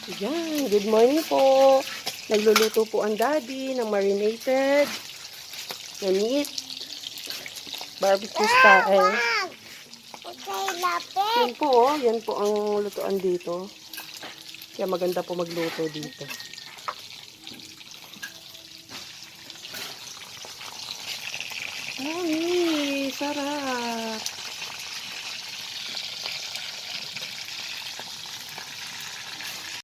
Yan, good morning po. Nagluluto po ang daddy ng marinated na meat. Barbecue style. Okay, lapit. Yan po ang lutuan dito. Kaya maganda po magluto dito. Ay, sarap.